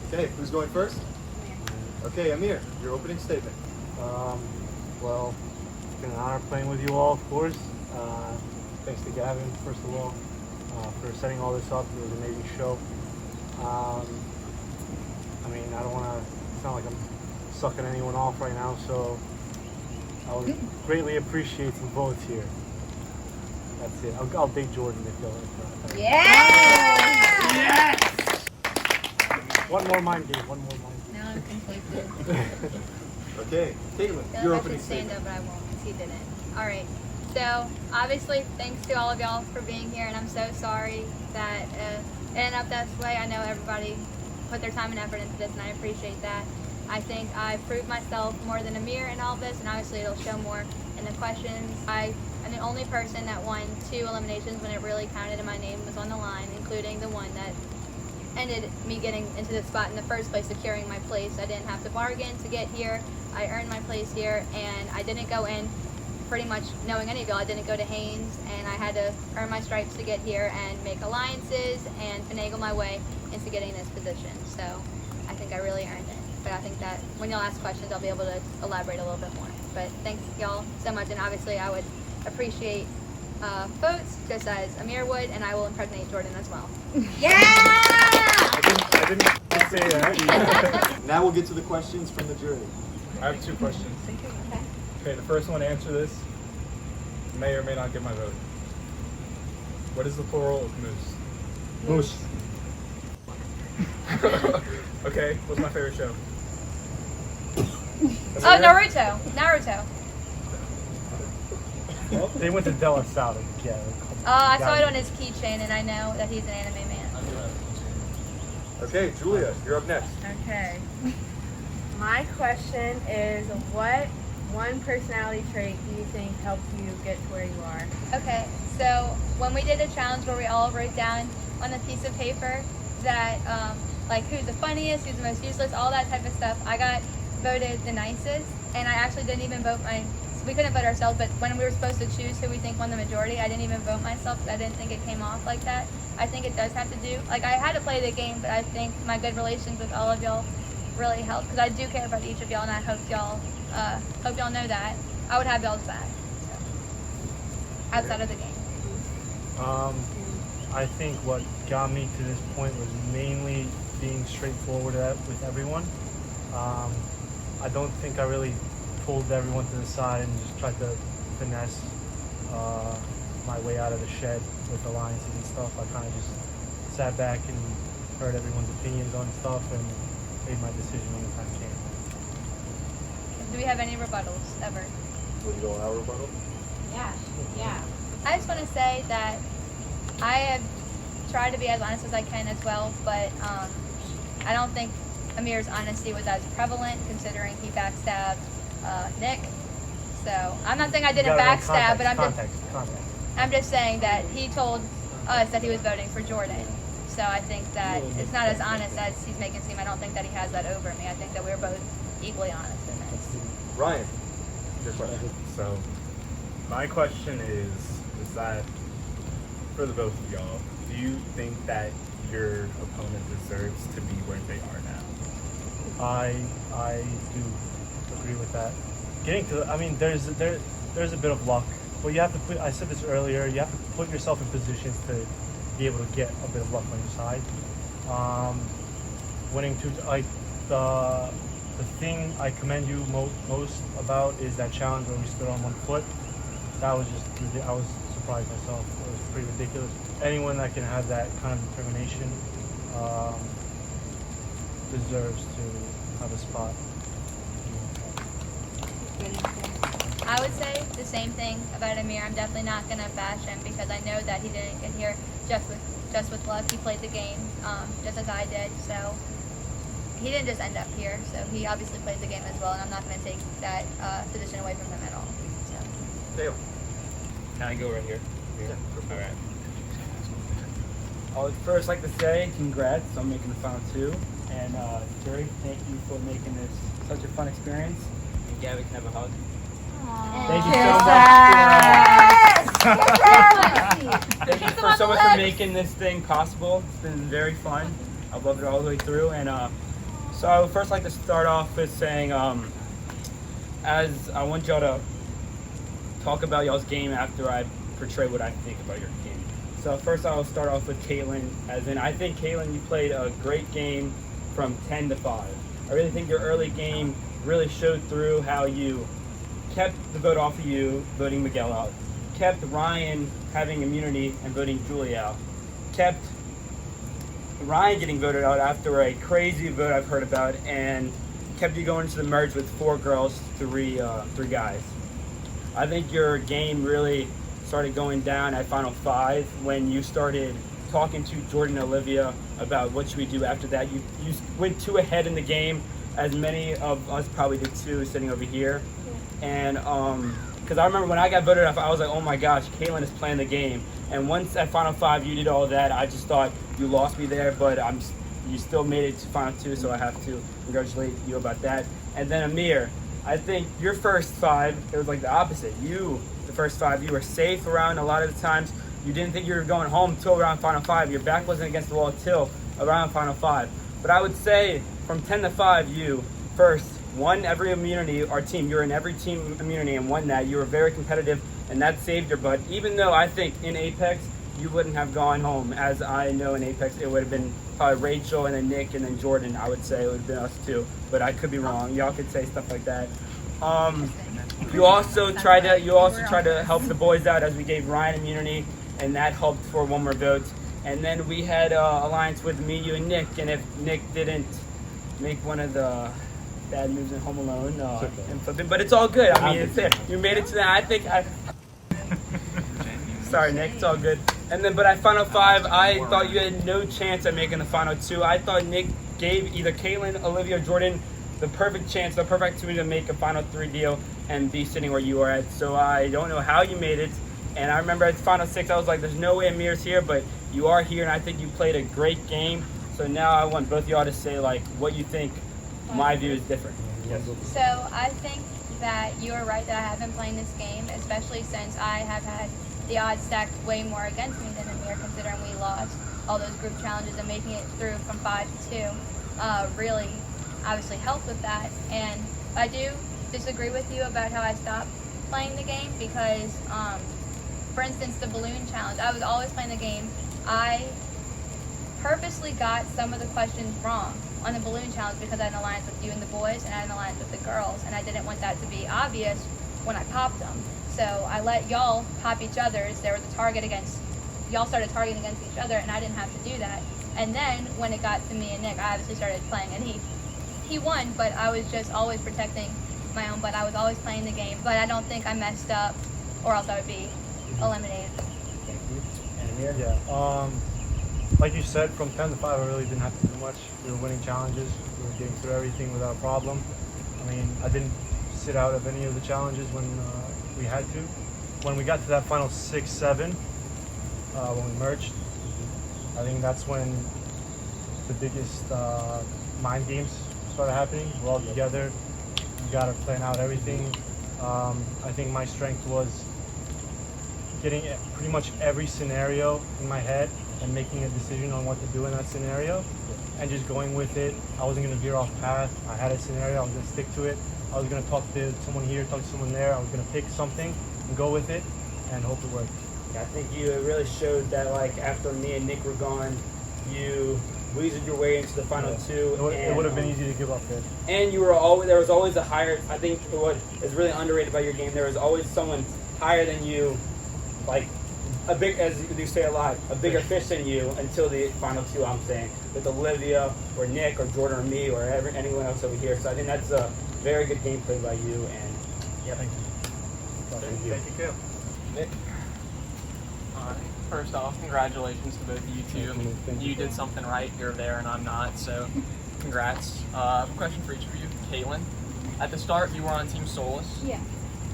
Okay, who's going first? Okay, Emir, your opening statement. Well, it's been an honor playing with you all, of course. Thanks to Gavin, first of all, for setting all this up. It was an amazing show. I mean, I don't want to, it's not like I'm sucking anyone off right now, so I would greatly appreciate some votes here. That's it. I'll date Jordan if you'll. Yeah! One more mind game. Now I'm conflicted. Okay, Caitlin, I your I opening should stand statement. up, but I won't because he didn't. All right. So obviously, thanks to all of y'all for being here, and I'm so sorry that it ended up this way. I know everybody put their time and effort into this, and I appreciate that. I think I proved myself more than Emir in all this, and obviously it'll show more in the questions. I am the only person that won 2 eliminations when it really counted and my name was on the line, including the one that ended me getting into this spot in the first place, securing my place. I didn't have to bargain to get here. I earned my place here, and I didn't go in pretty much knowing any of y'all. I didn't go to Haynes, and I had to earn my stripes to get here and make alliances and finagle my way into getting this position. So I think I really earned it. But I think that when y'all ask questions, I'll be able to elaborate a little bit more. But thanks y'all so much, and obviously I would appreciate votes just as Emir would, and I will impregnate Jordan as well. I didn't say that. Now we'll get to the questions from the jury. I have 2 questions. Okay, the first one to answer this may or may not get my vote. What is the plural of moose? Moose. Okay, what's my favorite show? Oh, Naruto. Well, they went to De La Salle together. I saw it on his keychain, and I know that he's an anime man. Okay, Julia, you're up next. Okay. My question is, what one personality trait do you think helped you get to where you are? Okay, so when we did a challenge where we all wrote down on a piece of paper that, like, who's the funniest, who's the most useless, all that type of stuff, I got voted the nicest, and I actually didn't even vote we couldn't vote ourselves, but when we were supposed to choose who we think won the majority, I didn't even vote myself because I didn't think it came off like that. I think it does have to do, like, I had to play the game, but I think my good relations with all of y'all really helped, because I do care about each of y'all, and I hope y'all know that. I would have y'all's back, so, outside of the game. I think what got me to this point was mainly being straightforward with everyone. I don't think I really pulled everyone to the side and just tried to finesse my way out of the shed with alliances and stuff. I kind of just sat back and heard everyone's opinions on stuff and made my decision when the time came. Do we have any rebuttals ever? Will you go our rebuttal? Yeah. I just want to say that I have tried to be as honest as I can as well, but I don't think Emir's honesty was as prevalent considering he backstabbed Nick. So I'm not saying I didn't backstab, but I'm just saying that he told us that he was voting for Jordan. So I think that it's not as honest as he's making it seem. I don't think that he has that over me. I think that we're both equally honest in this. Ryan, your question. So, my question is that for the both of y'all, do you think that your opponent deserves to be where they are now? I do agree with that. Getting to, I mean, there's a bit of luck, but you have to put. I said this earlier. You have to put yourself in positions to be able to get a bit of luck on your side. Winning the thing I commend you most about is that challenge where we stood on one foot. That was just, I was surprised myself. It was pretty ridiculous. Anyone that can have that kind of determination deserves to have a spot. I would say the same thing about Emir. I'm definitely not going to bash him because I know that he didn't get here just with luck. He played the game just as I did, so he didn't just end up here. So he obviously played the game as well, and I'm not going to take that position away from him at all. So. Dale. Can I go right here? Yeah. All right. I would first like to say congrats on making the final 2, and Jerry, thank you for making this such a fun experience. And Gabby, can I have a hug? Thank you so much. Thank you so much for making this thing possible. It's been very fun. I've loved it all the way through. And so I would first like to start off with saying, as I want y'all to talk about y'all's game after I portray what I think about your game. So first I will start off with Caitlin, as in I think Caitlin, you played a great game from 10 to 5. I really think your early game really showed through how you kept the vote off of you, voting Miguel out, kept Ryan having immunity and voting Julie out, kept Ryan getting voted out after a crazy vote I've heard about, and kept you going to the merge with 4 girls, 3 guys. I think your game really started going down at Final 5 when you started talking to Jordan and Olivia about what should we do after that. You went 2 ahead in the game, as many of us probably did too, sitting over here. And because I remember when I got voted off, I was like, oh my gosh, Caitlin is playing the game. And once at Final 5 you did all that, I just thought you lost me there, but you still made it to Final 2, so I have to congratulate you about that. And then Emir, I think your first 5, it was like the opposite. The first 5, you were safe around a lot of the times. You didn't think you were going home till around Final 5. Your back wasn't against the wall till around Final 5. But I would say from 10 to 5, you first won every immunity, our team. You were in every team immunity and won that. You were very competitive, and that saved your butt. Even though I think in Apex, you wouldn't have gone home. As I know in Apex, it would have been probably Rachel and then Nick and then Jordan. I would say it would have been us too, but I could be wrong. Y'all could say stuff like that. You also tried to help the boys out as we gave Ryan immunity, and that helped for one more vote. And then we had alliance with me, you, and Nick. And if Nick didn't make one of the bad moves in Home Alone, and flipping, but it's all good. I mean, it's there. You made it to that. I think. Sorry, Nick. It's all good. And then, but at Final 5, I thought you had no chance at making the Final 2. I thought Nick gave either Caitlin, Olivia, or Jordan the perfect chance, the perfect opportunity to make a Final 3 deal and be sitting where you are at. So I don't know how you made it. And I remember at Final 6, I was like, there's no way Emir's here, but you are here, and I think you played a great game. So now I want both of y'all to say, like, what you think my view is different. Yes. So I think that you are right that I have been playing this game, especially since I have had the odds stacked way more against me than Emir, considering we lost all those group challenges, and making it through from 5 to 2 really obviously helped with that. And I do disagree with you about how I stopped playing the game because, for instance, the balloon challenge, I was always playing the game. I purposely got some of the questions wrong on the balloon challenge because I had an alliance with you and the boys, and I had an alliance with the girls, and I didn't want that to be obvious when I popped them. So I let y'all pop each other's. There was a target against, y'all started targeting against each other, and I didn't have to do that. And then when it got to me and Nick, I obviously started playing, and he won, but I was just always protecting my own butt. I was always playing the game, but I don't think I messed up, or else I would be eliminated. Yeah. Like you said, from 10 to 5, I really didn't have to do much. We were winning challenges. We were getting through everything without a problem. I mean, I didn't sit out of any of the challenges when we had to. When we got to that final 6, 7, when we merged, I think that's when the biggest mind games started happening. We're all together. We got to plan out everything. I think my strength was getting pretty much every scenario in my head and making a decision on what to do in that scenario and just going with it. I wasn't going to veer off path. I had a scenario, I was going to stick to it. I was going to talk to someone here, talk to someone there. I was going to pick something and go with it and hope it worked. Yeah, I think you really showed that, like, after me and Nick were gone, you weaseled your way into the final 2. It would have been easy to give up there. And you were always, there was always a higher, I think what is really underrated about your game, there was always someone higher than you, like a big, as you say a lot, a bigger fish than you until the final 2, I'm saying, with Olivia or Nick or Jordan or me or anyone else over here. So I think that's a very good gameplay by you, and yeah, thank you. Thank you. Nick? First off, congratulations to both of you two. I mean, you did something right, you're there and I'm not, so congrats. I have a question for each of you. Caitlin, at the start you were on Team Solus. Yeah.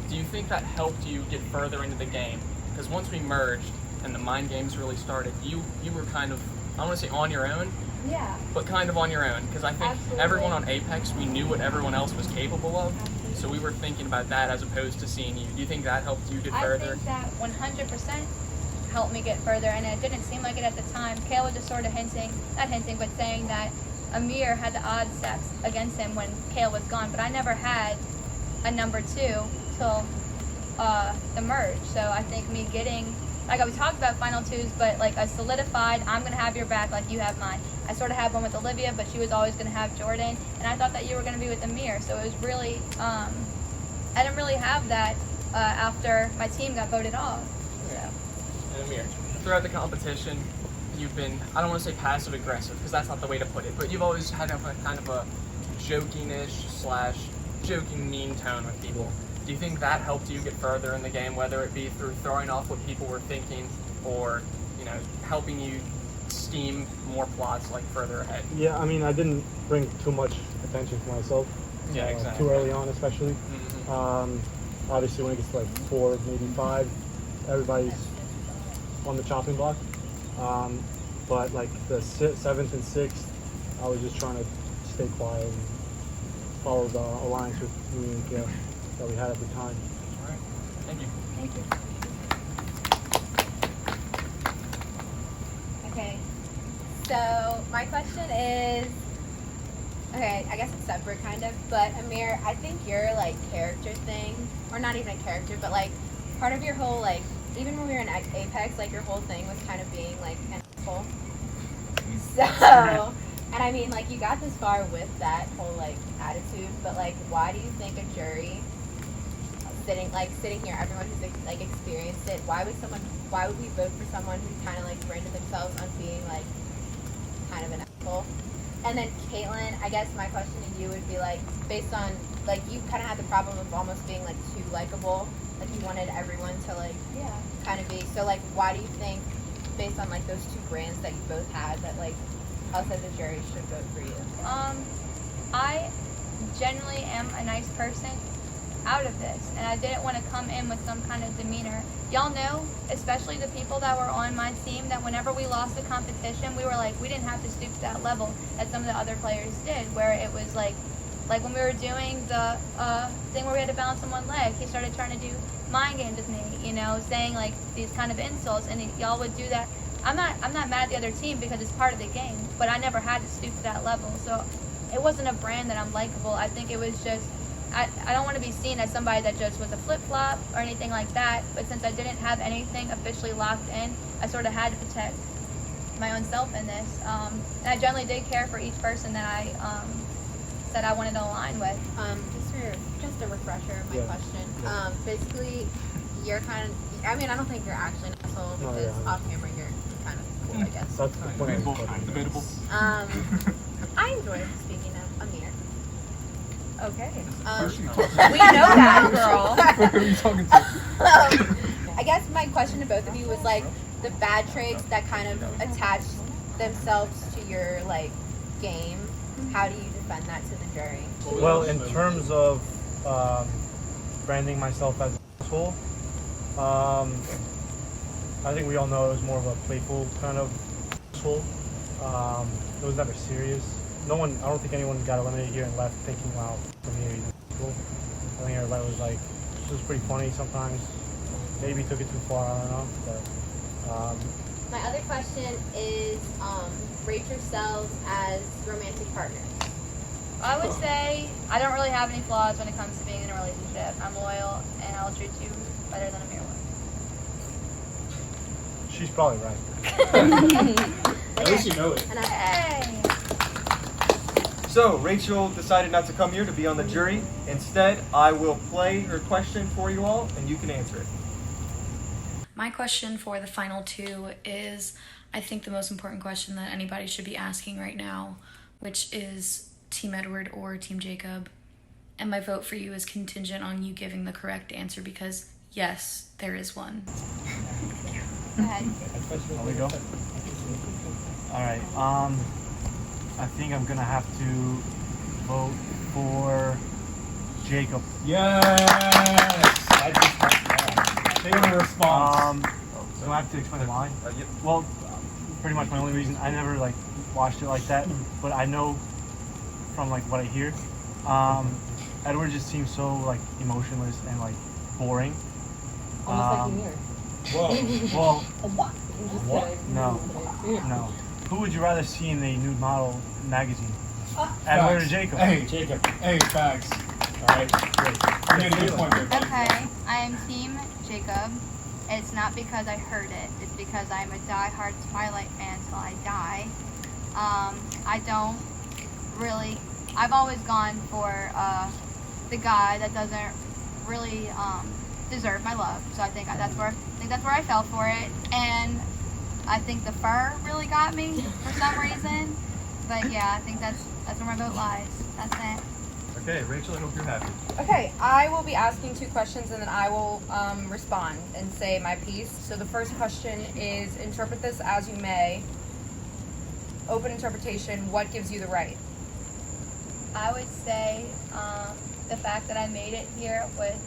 Do you think that helped you get further into the game? Because once we merged and the mind games really started, you were kind of, I don't want to say on your own, Yeah. but kind of on your own. Because I think everyone on Apex, we knew what everyone else was capable of. So we were thinking about that as opposed to seeing you. Do you think that helped you get further? I think that 100% helped me get further, and it didn't seem like it at the time. Kale was just sort of but saying that Emir had the odds stacked against him when Kale was gone, but I never had a number 2 till the merge. So I think me getting, like we talked about final 2s, but like a solidified, I'm going to have your back like you have mine. I sort of had one with Olivia, but she was always going to have Jordan, and I thought that you were going to be with Emir. So it was really, I didn't really have that after my team got voted off. And Emir, throughout the competition, you've been, I don't want to say passive aggressive, because that's not the way to put it, but you've always had a kind of a joking mean tone with people. Do you think that helped you get further in the game, whether it be through throwing off what people were thinking or, you know, helping you scheme more plots like further ahead? Yeah, I mean, I didn't bring too much attention to myself. Yeah, exactly. Too early on, especially. Obviously, when it gets to like 4, maybe 5, everybody's on the chopping block. But like the 7th and 6th, I was just trying to stay quiet and follow the alliance with me and Kale that we had at the time. All right. Thank you. Thank you. Okay. So my question is, okay, I guess it's separate kind of, but Emir, I think your like character thing, or not even a character, but like part of your whole like, even when we were in Apex, like your whole thing was kind of being like an asshole. So, and I mean, like you got this far with that whole like attitude, but like, why do you think a jury sitting here, everyone who's like experienced it, why would we vote for someone who kind of like branded themselves on being like kind of an asshole? And then Caitlin, I guess my question to you would be like, based on like you kind of had the problem of almost being like too likable, like you wanted everyone to like kind of be. So like, why do you think, based on like those two brands that you both had, that like us as a jury should vote for you? I generally am a nice person out of this, and I didn't want to come in with some kind of demeanor. Y'all know, especially the people that were on my team, that whenever we lost a competition, we were like, we didn't have to stoop to that level that some of the other players did, where it was like when we were doing the thing where we had to balance on one leg, he started trying to do mind games with me, you know, saying like these kind of insults, and y'all would do that. I'm not mad at the other team because it's part of the game, but I never had to stoop to that level. So it wasn't a brand that I'm likable. I think it was just, I don't want to be seen as somebody that just was a flip-flop or anything like that, but since I didn't have anything officially locked in, I sort of had to protect my own self in this. And I generally did care for each person that I said I wanted to align with. Just a refresher of my question. Basically, you're kind of, I mean, I don't think you're actually an asshole because off camera you're kind of cool, I guess. That's the point. Debatable. I enjoy speaking of Emir. Okay. We know that, girl. Who are you talking to? I guess my question to both of you was like the bad traits that kind of attach themselves to your like game. How do you defend that to the jury? Well, in terms of branding myself as an asshole, I think we all know it was more of a playful kind of asshole. It was never serious. I don't think anyone got eliminated here and left thinking, wow, from here he's cool. I think everybody was like, this was pretty funny sometimes. Maybe took it too far, I don't know. But my other question is rate yourselves as romantic partners. I would say I don't really have any flaws when it comes to being in a relationship. I'm loyal and I'll treat you better than Emir would. she's probably right. At least you know it. Hey! So Rachel decided not to come here to be on the jury. Instead, I will play her question for you all and you can answer it. My question for the final two is, I think, the most important question that anybody should be asking right now, which is Team Edward or Team Jacob. And my vote for you is contingent on you giving the correct answer because, yes, there is one. Go ahead. There we go. All right. I think I'm gonna have to vote for Jacob. Yes. I just favorite response. Do I have to explain why? Well, pretty much my only reason, I never like watched it like that, but I know from like what I hear, Edward just seems so like emotionless and like boring. Almost like Emir. Well, no. Who would you rather see in a nude model magazine? Edward or Jacob? Hey, Jacob. Hey, facts. All right, great. You made a good point there. Okay, I am Team Jacob. It's not because I heard it. It's because I'm a die-hard Twilight fan till I die. I don't really. I've always gone for the guy that doesn't really deserve my love. So I think that's where I fell for it. And I think the fur really got me for some reason. But yeah, I think that's where my vote lies. That's it. Okay, Rachel, I hope you're happy. Okay, I will be asking two questions and then I will respond and say my piece. So the first question is, interpret this as you may. Open interpretation, what gives you the right? I would say the fact that I made it here with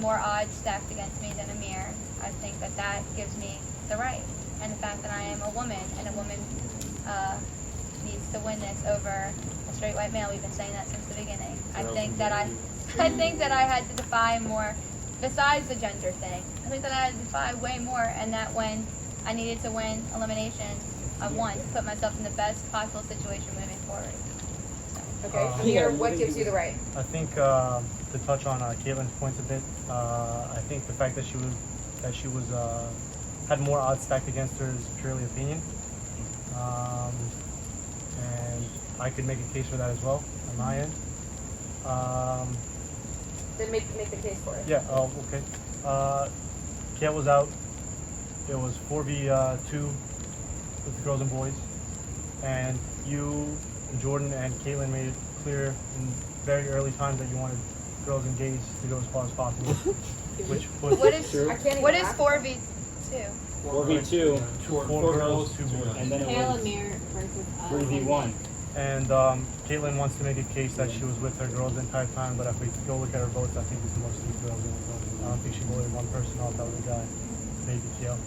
more odds stacked against me than Emir. I think that gives me the right. And the fact that I am a woman, and a woman needs to win this over a straight white male. We've been saying that since the beginning. I think that I had to defy more, besides the gender thing. I think that I had to defy way more, and that when I needed to win elimination, I want to put myself in the best possible situation moving forward. Okay, Amir, what gives you the right? I think to touch on Caitlin's points a bit, I think the fact that she was had more odds stacked against her is purely opinion, and I could make a case for that as well on my end. Then make the case for it. Yeah. Okay. Kate was out. It was 4v2 with the girls and boys, and you, Jordan, and Caitlin made it clear in very early times that you wanted girls and gays to go as far as possible. Which was What is true. 4v2? 4v2, Four girls, 2 boys. and then it Kale was Emir versus 3v1. And Caitlin wants to make a case that she was with her girls the entire time, but if we go look at her votes, I think it's mostly girls in the vote. I don't think she voted one person off. That was a guy, maybe Kale.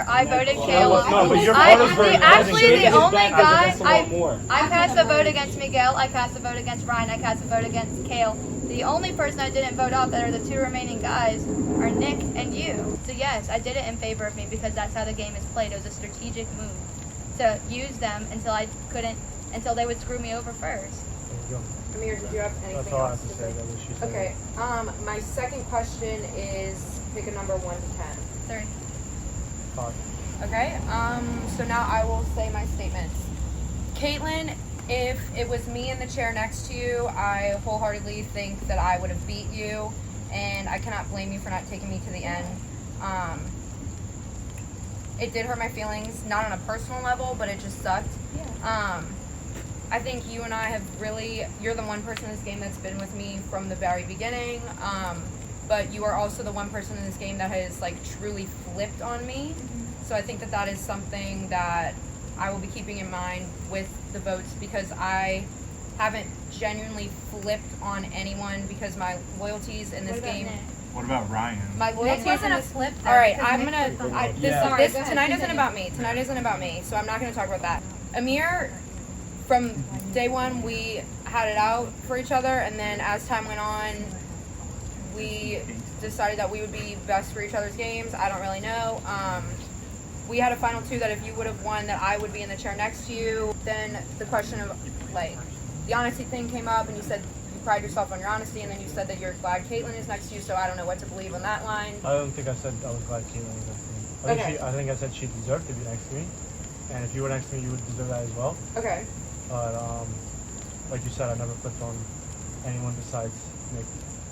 I voted Kale. No, but your brother's vote Actually, the only back guy against a lot more. I cast a vote against Miguel. I cast a vote against Ryan. I cast a vote against Kale. The only person I didn't vote off that are the 2 remaining guys are Nick and you. So yes, I did it in favor of me because that's how the game is played. It was a strategic move to use them until they would screw me over first. Amir, did you have anything That's all I else have to say. That was she said. Okay. My second question is pick a number 1 to 10. 3. 5. Okay. So now I will say my statements. Caitlin, if it was me in the chair next to you, I wholeheartedly think that I would have beat you, and I cannot blame you for not taking me to the end. It did hurt my feelings, not on a personal level, but it just sucked. Yeah. I think you and I have you're the one person in this game that's been with me from the very beginning, but you are also the one person in this game that has like truly flipped on me. So I think that is something that I will be keeping in mind with the votes, because I haven't genuinely flipped on anyone, because my loyalties in this game. What about Ryan? My loyalties in this. Flip. All right, I'm gonna. Sorry, Tonight isn't about me. Tonight isn't about me. So I'm not gonna talk about that. Amir, from day one, we had it out for each other, and then as time went on, we decided that we would be best for each other's games. I don't really know. We had a final 2 that if you would have won, that I would be in the chair next to you. Then the question of like the honesty thing came up, and you said you pride yourself on your honesty, and then you said that you're glad Caitlin is next to you. So I don't know what to believe on that line. I don't think I said I was glad Caitlin was next to me. I think I said she deserved to be next to me, and if you were next to me, you would deserve that as well. Okay. But like you said, I never flipped on anyone besides Nick.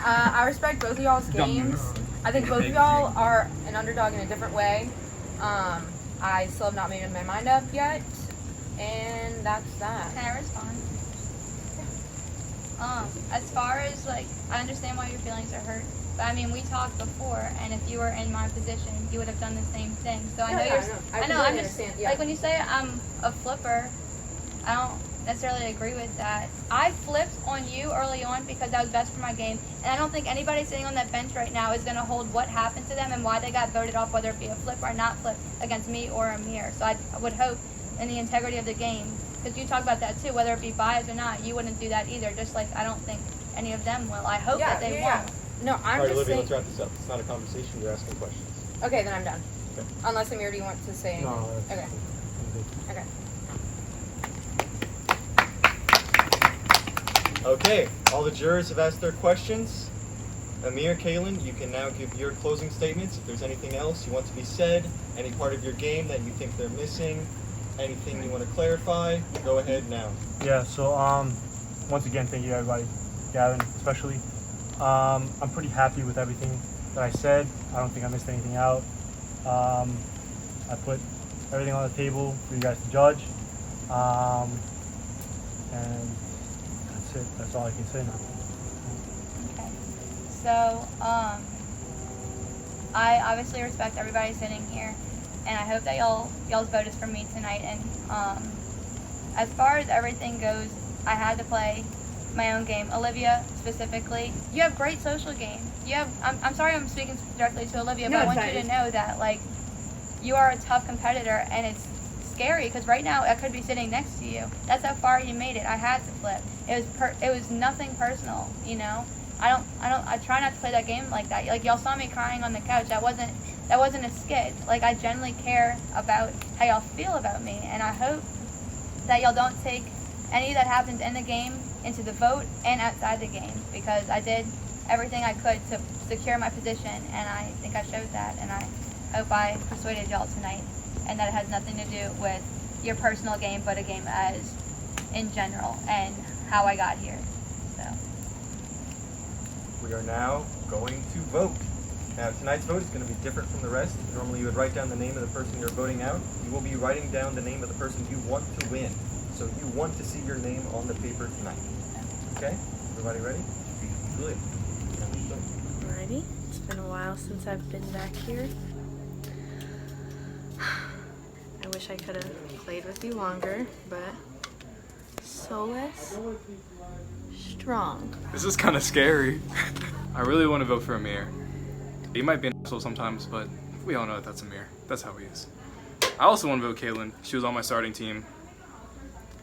I respect both of y'all's games. I think both of y'all are an underdog in a different way. I still have not made my mind up yet, and that's that. Can I respond? As far as like, I understand why your feelings are hurt, but I mean, we talked before, and if you were in my position, you would have done the same thing. So I know I know. I'm just like, when you say I'm a flipper, I don't necessarily agree with that. I flipped on you early on because that was best for my game, and I don't think anybody sitting on that bench right now is going to hold what happened to them and why they got voted off, whether it be a flip or not flip, against me or Amir. So I would hope in the integrity of the game, because you talk about that too, whether it be biased or not, you wouldn't do that either, just like I don't think any of them will. I hope that they won't. No, I'm All right, just Olivia, saying. let's wrap this up. It's not a conversation. You're asking questions. Okay, then I'm done. Okay. Unless Amir, do you want to say anything? No. Okay. Okay. Okay, all the jurors have asked their questions. Emir, Kaylin, you can now give your closing statements. If there's anything else you want to be said, any part of your game that you think they're missing, anything you want to clarify, go ahead now. Yeah, so once again, thank you everybody, Gavin especially. I'm pretty happy with everything that I said. I don't think I missed anything out. I put everything on the table for you guys to judge. And that's it. That's all I can say now. Okay. So, I obviously respect everybody sitting here, and I hope that y'all's vote is for me tonight. And as far as everything goes, I had to play my own game. Olivia, specifically, you have great social game. You have. I'm sorry, I'm speaking directly to Olivia, but I want you to know that like you are a tough competitor, and it's scary because right now I could be sitting next to you. That's how far you made it. I had to flip. It was nothing personal, you know. I try not to play that game like that. Like y'all saw me crying on the couch. That wasn't that wasn't a skit. Like, I genuinely care about how y'all feel about me, and I hope that y'all don't take any that happened in the game into the vote and outside the game, because I did everything I could to secure my position, and I think I showed that, and I hope I persuaded y'all tonight, and that it has nothing to do with your personal game, but a game as in general, and how I got here. So We are now going to vote. Now, tonight's vote is going to be different from the rest. Normally you would write down the name of the person you're voting out. You will be writing down the name of the person you want to win. So you want to see your name on the paper tonight. Okay? Everybody ready? Good. Alrighty. It's been a while since I've been back here. I wish I could have played with you longer, but Solus, strong. This is kind of scary. I really want to vote for Emir. He might be an asshole sometimes, but we all know that that's Emir. That's how he is. I also want to vote Caitlin. She was on my starting team.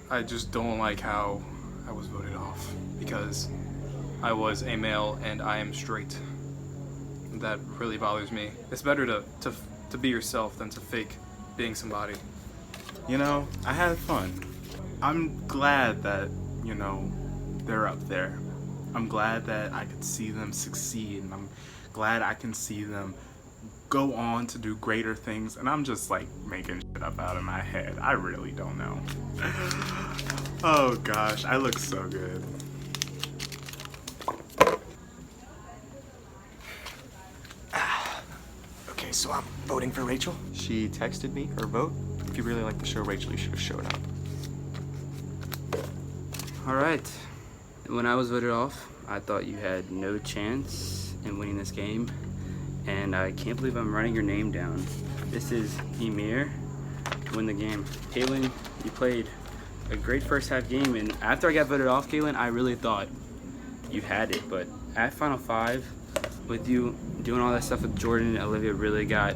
I just don't like how I was voted off because I was a male and I am straight. That really bothers me. It's better to be yourself than to fake being somebody. You know, I had fun. I'm glad that, you know, they're up there. I'm glad that I could see them succeed, and I'm glad I can see them go on to do greater things, and I'm just like making shit up out of my head. I really don't know. Oh gosh, I look so good. Okay, so I'm voting for Rachel. She texted me her vote. If you really like the show, Rachel, you should have showed up. All right. When I was voted off, I thought you had no chance in winning this game, and I can't believe I'm writing your name down. This is Emir to win the game. Caitlin, you played a great first half game, and after I got voted off, Caitlin, I really thought you had it, but at Final Five, with you doing all that stuff with Jordan, Olivia really got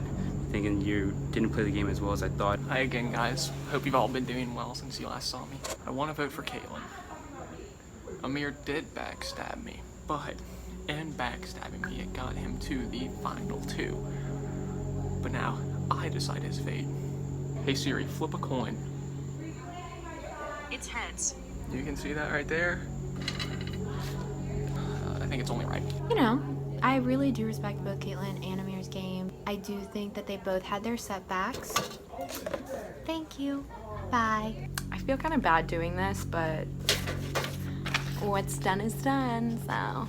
thinking you didn't play the game as well as I thought. Hi again, guys. Hope you've all been doing well since you last saw me. I want to vote for Caitlin. Emir did backstab me, but in backstabbing me, it got him to the final two. But now, I decide his fate. Hey Siri, flip a coin. It's heads. You can see that right there? I think it's only right. You know, I really do respect both Caitlin and Amir's game. I do think that they both had their setbacks. Thank you. Bye. I feel kind of bad doing this, but what's done is done, so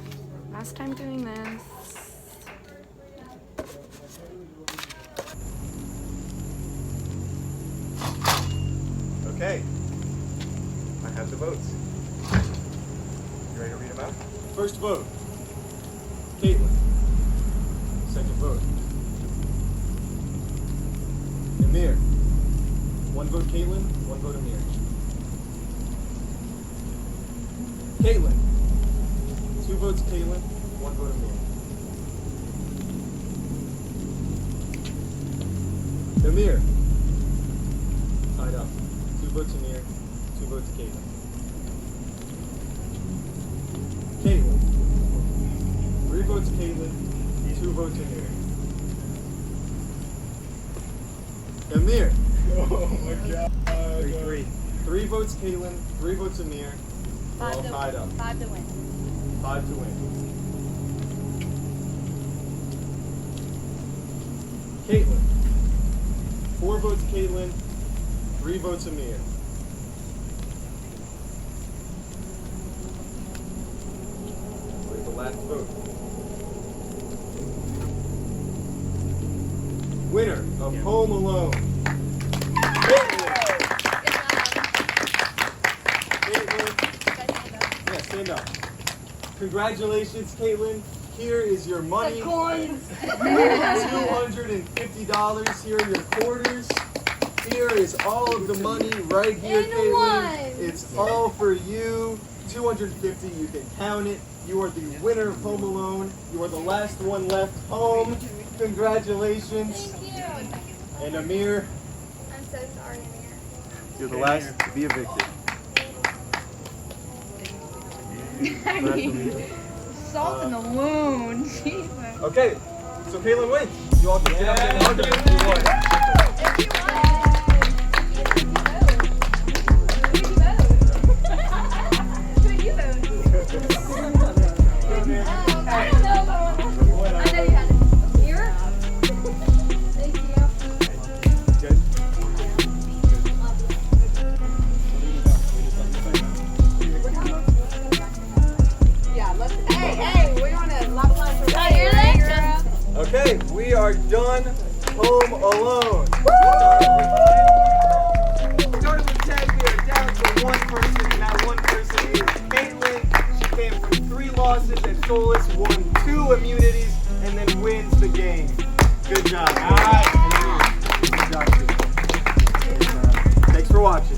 last time doing this. Okay. I have the votes. You ready to read them out? First vote, Caitlin. Second vote, Emir. One vote Caitlin, one vote Emir. Caitlin. Two votes Caitlin, one vote Emir. Emir. Tied up. Two votes Emir, two votes Caitlin. Caitlin. Three votes Caitlin, two votes Emir. Emir. Oh my god. Three votes Caitlin, three votes Emir. We're all tied up. 5 to win. 5 to win. Caitlin. 4 votes Caitlin, 3 votes Emir. Where's the last vote? Winner of Home Alone. Yeah, stand up. Congratulations, Caitlin. Here is your money. The coins. $250. Here are your quarters. Here is all of the money right here, Caitlin. It's all for you. $250. You can count it. You are the winner of Home Alone. You are the last one left home. Congratulations. Thank you. And Emir, I'm so sorry, Emir. you're the last to be evicted. I mean, salt in the wound. Jesus. Okay, so Caitlin wins. You all can sit up and hug him if you want. Okay, we are done home alone. Starting with 10, we are down to one person, and that one person is Caitlin. She came from 3 losses and Solus won 2 immunities and then wins the game. Good job. Good job. Thanks for watching.